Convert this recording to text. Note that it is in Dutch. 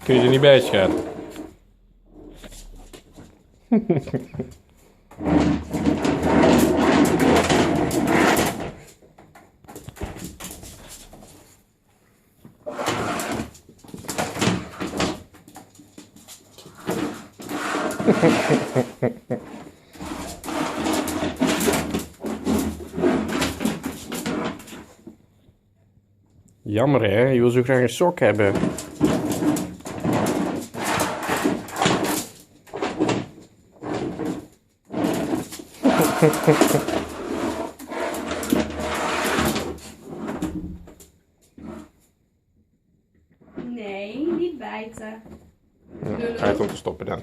Kun je er niet bij, schat? Jammer hè, je wil zo graag een sok hebben. Nee, niet bijten. Tijd om te stoppen dan.